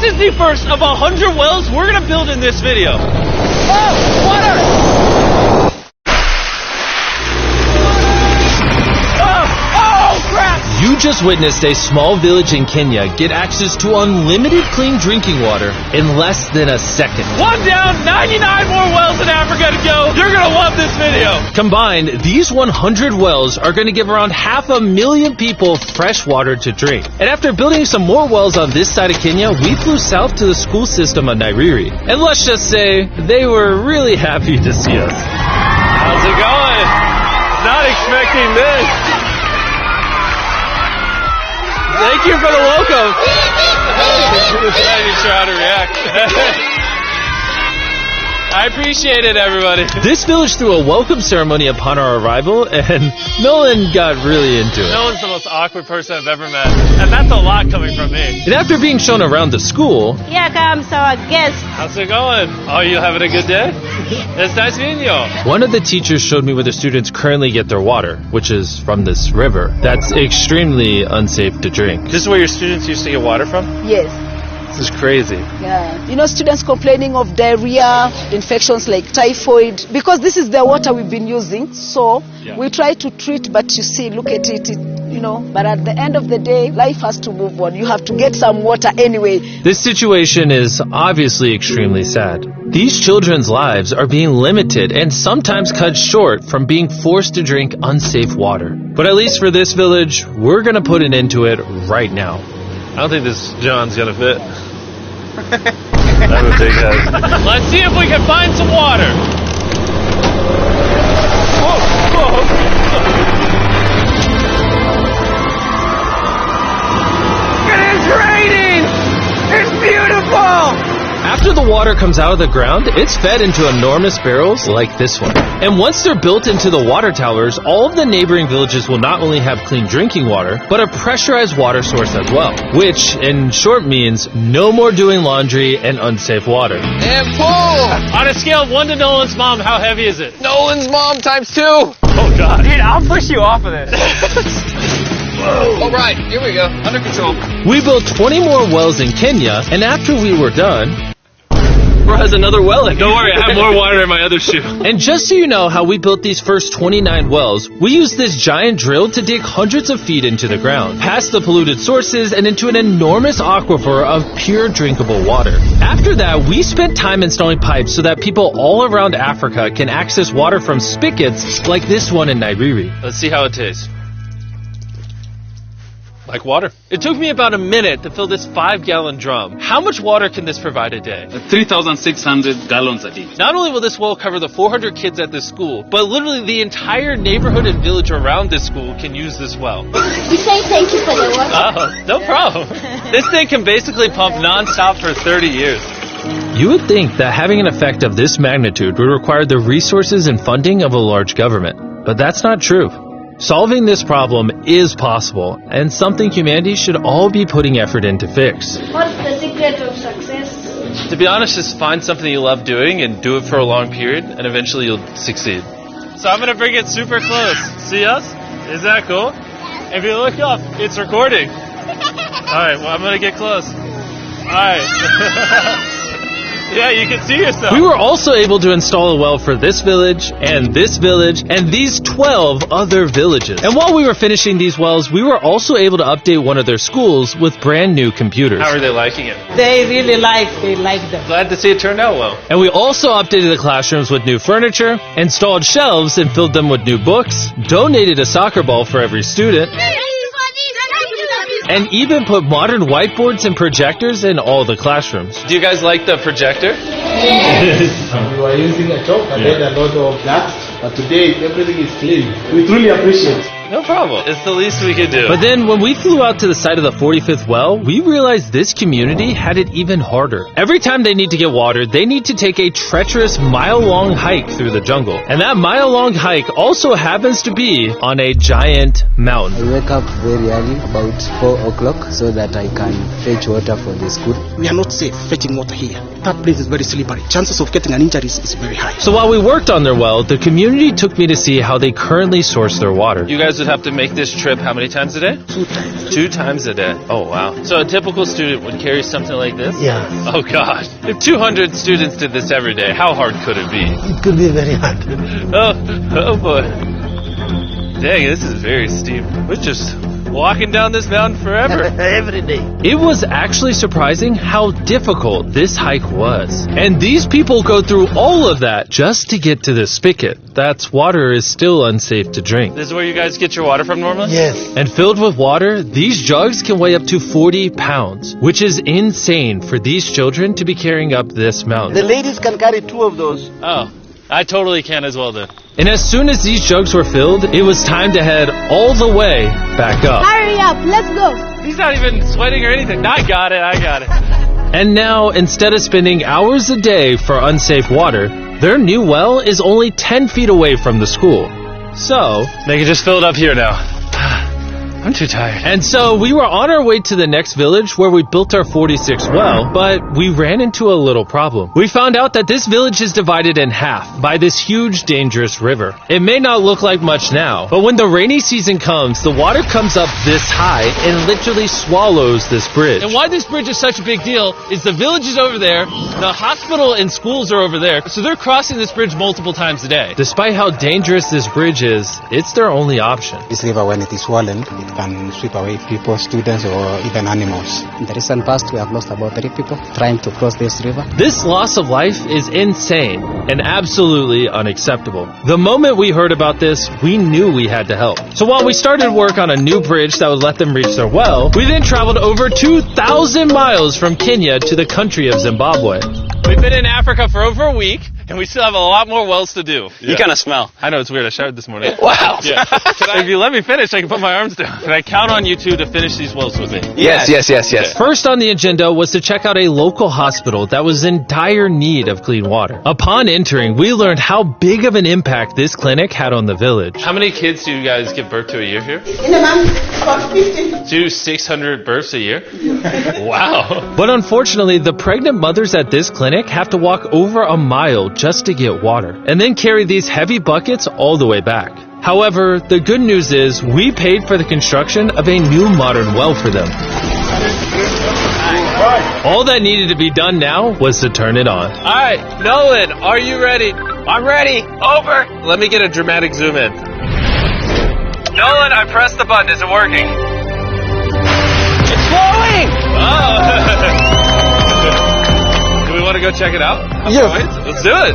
This is the first of 100 wells we're gonna build in this video. Oh, water! You just witnessed a small village in Kenya get access to unlimited clean drinking water in less than a second. One down, 99 more wells in Africa to go. You're going to love this video. Combined, these 100 wells are going to give around 500,000 people fresh water to drink. And after building some more wells on this side of Kenya, we flew south to the school system of Nairiri. And let's just say they were really happy to see us. How's it going? Not expecting this. Thank you for the welcome. I'm not even sure how to react. I appreciate it, everybody. This village threw a welcome ceremony upon our arrival, and Nolan got really into it. Nolan's the most awkward person I've ever met, and that's a lot coming from me. And after being shown around the school... Here comes our guest. How's it going? Oh, you having a good day? It's nice meeting you. One of the teachers showed me where the students currently get their water, which is from this river. That's extremely unsafe to drink. This is where your students used to get water from? Yes. This is crazy. Yeah. You know, students complaining of diarrhea, infections like typhoid, because this is the water we've been using. So we try to treat, but you see, look at it, you know. But at the end of the day, life has to move on. You have to get some water anyway. This situation is obviously extremely sad. These children's lives are being limited and sometimes cut short from being forced to drink unsafe water. But at least for this village, we're going to put an end to it right now. I don't think this John's gonna fit. That would take that. Let's see if we can find some water. It is raining! It's beautiful! After the water comes out of the ground, it's fed into enormous barrels like this one. And once they're built into the water towers, all of the neighboring villages will not only have clean drinking water, but a pressurized water source as well. Which, in short, means no more doing laundry and unsafe water. And pull! On a scale of 1 to Nolan's mom, how heavy is it? Nolan's mom times 2! Oh, God. Dude, I'll push you off of this. All right, here we go. Under control. We built 20 more wells in Kenya, and after we were done... Bro has another well in. Don't worry, I have more water in my other shoe. And just so you know how we built these first 29 wells, we used this giant drill to dig hundreds of feet into the ground, past the polluted sources and into an enormous aquifer of pure drinkable water. After that, we spent time installing pipes so that people all around Africa can access water from spigots like this one in Nairiri. Let's see how it tastes. Like water. It took me about a minute to fill this 5-gallon drum. How much water can this provide a day? 3,600 gallons a day. Not only will this well cover the 400 kids at this school, but literally the entire neighborhood and village around this school can use this well. We say thank you for the water. Oh, no problem. This thing can basically pump non-stop for 30 years. You would think that having an effect of this magnitude would require the resources and funding of a large government, but that's not true. Solving this problem is possible, and something humanity should all be putting effort in to fix. What's the secret of success? To be honest, just find something you love doing and do it for a long period, and eventually you'll succeed. So I'm going to bring it super close. See us? Is that cool? If you look up, it's recording. All right, well, I'm going to get close. All right. Yeah, you can see yourself. We were also able to install a well for this village, and these 12 other villages. And while we were finishing these wells, we were also able to update one of their schools with brand new computers. How are they liking it? They like them. Glad to see it turned out well. And we also updated the classrooms with new furniture, installed shelves and filled them with new books, donated a soccer ball for every student, and even put modern whiteboards and projectors in all the classrooms. Do you guys like the projector? Yes. We were using a chalk and then a lot of that, but today everything is clean. We truly appreciate it. No problem. It's the least we could do. But then when we flew out to the site of the 45th well, we realized this community had it even harder. Every time they need to get water, they need to take a treacherous mile-long hike through the jungle. And that mile-long hike also happens to be on a giant mountain. I wake up very early, about 4 o'clock, so that I can fetch water for the school. We are not safe fetching water here. That place is very slippery. Chances of getting an injury is very high. So while we worked on their well, the community took me to see how they currently source their water. You guys would have to make this trip how many times a day? 2 times. 2 times a day. Oh, wow. So a typical student would carry something like this? Yeah. Oh, God. If 200 students did this every day, how hard could it be? It could be very hard. Oh, boy. Dang, this is very steep. We're just walking down this mountain forever. Every day. It was actually surprising how difficult this hike was. And these people go through all of that just to get to the spigot. That's water is still unsafe to drink. This is where you guys get your water from normally? Yes. And filled with water, these jugs can weigh up to 40 pounds, which is insane for these children to be carrying up this mountain. The ladies can carry 2 of those. Oh, I totally can as well then. And as soon as these jugs were filled, it was time to head all the way back up. Hurry up, let's go. He's not even sweating or anything. I got it. And now, instead of spending hours a day for unsafe water, their new well is only 10 feet away from the school. So, they can just fill it up here now. I'm too tired. And so we were on our way to the next village where we built our 46th well, but we ran into a little problem. We found out that this village is divided in half by this huge, dangerous river. It may not look like much now, but when the rainy season comes, the water comes up this high and literally swallows this bridge. And why this bridge is such a big deal is the village is over there, the hospital and schools are over there, so they're crossing this bridge multiple times a day. Despite how dangerous this bridge is, it's their only option. This river, when it is swollen, it can sweep away people, students, or even animals. In the recent past, we have lost about 3 people trying to cross this river. This loss of life is insane and absolutely unacceptable. The moment we heard about this, we knew we had to help. So while we started work on a new bridge that would let them reach their well, we then traveled over 2,000 miles from Kenya to the country of Zimbabwe. We've been in Africa for over a week, and we still have a lot more wells to do. You kind of smell. I know, it's weird. I showered this morning. Wow. Yeah. If you let me finish, I can put my arms down. Can I count on you two to finish these wells with me? Yes. First on the agenda was to check out a local hospital that was in dire need of clean water. Upon entering, we learned how big of an impact this clinic had on the village. How many kids do you guys give birth to a year here? In a month, about 50. Do 600 births a year? Wow. But unfortunately, the pregnant mothers at this clinic have to walk over a mile just to get water, and then carry these heavy buckets all the way back. However, the good news is we paid for the construction of a new modern well for them. All that needed to be done now was to turn it on. All right, Nolan, are you ready? I'm ready. Over. Let me get a dramatic zoom in. Nolan, I pressed the button. Is it working? It's flowing! Oh. Do we want to go check it out? Yeah. Let's do it.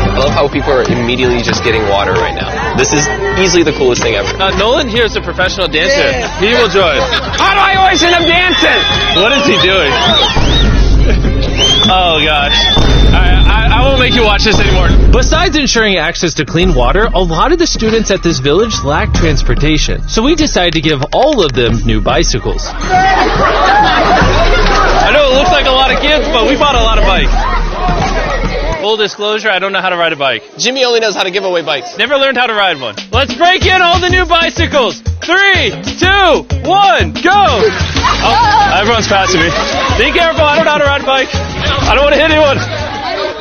I love how people are immediately just getting water right now. This is easily the coolest thing ever. Nolan here is a professional dancer. Yeah. He will join. How do I always end up dancing? What is he doing? Oh, gosh. I won't make you watch this anymore. Besides ensuring access to clean water, a lot of the students at this village lack transportation. So we decided to give all of them new bicycles. I know it looks like a lot of kids, but we bought a lot of bikes. Full disclosure, I don't know how to ride a bike. Jimmy only knows how to give away bikes. Never learned how to ride one. Let's break in all the new bicycles. 3, 2, 1, go! Oh, everyone's passing me. Be careful, I don't know how to ride a bike. I don't want to hit anyone.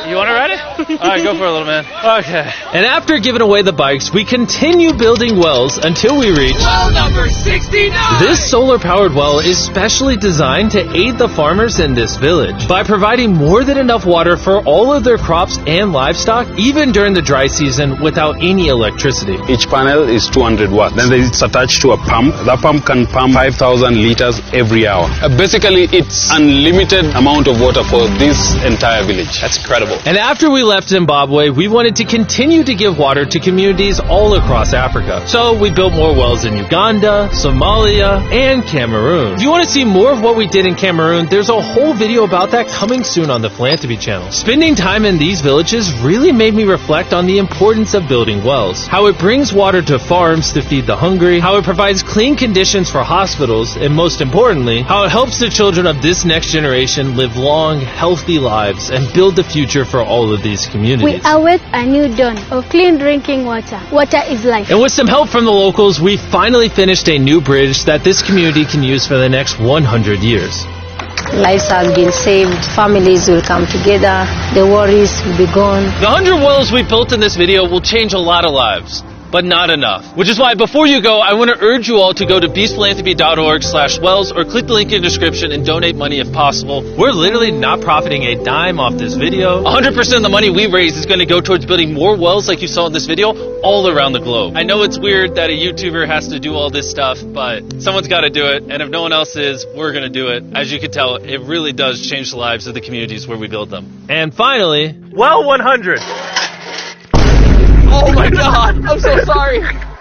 You want to ride it? All right, go for it, little man. Okay. And after giving away the bikes, we continue building wells until we reach Well number 69! This solar-powered well is specially designed to aid the farmers in this village by providing more than enough water for all of their crops and livestock, even during the dry season, without any electricity. Each panel is 200 watts. Then it's attached to a pump. That pump can pump 5,000 liters every hour. Basically, it's unlimited amount of water for this entire village. That's incredible. And after we left Zimbabwe, we wanted to continue to give water to communities all across Africa. So we built more wells in Uganda, Somalia, and Cameroon. If you want to see more of what we did in Cameroon, there's a whole video about that coming soon on the Philanthropy channel. Spending time in these villages really made me reflect on the importance of building wells, how it brings water to farms to feed the hungry, how it provides clean conditions for hospitals, and most importantly, how it helps the children of this next generation live long, healthy lives and build the future for all of these communities. We await a new dawn of clean drinking water. Water is life. And with some help from the locals, we finally finished a new bridge that this community can use for the next 100 years. Lives have been saved, families will come together, the worries will be gone. The 100 wells we built in this video will change a lot of lives. but not enough. Which is why before you go, I want to urge you all to go to beastphilanthropy.org/wells or click the link in the description and donate money if possible. We're literally not profiting a dime off this video. 100% of the money we raise is going to go towards building more wells like you saw in this video all around the globe. I know it's weird that a YouTuber has to do all this stuff, but someone's got to do it, and if no one else is, we're going to do it. As you can tell, it really does change the lives of the communities where we build them. And finally, well 100. Oh my god, I'm so sorry.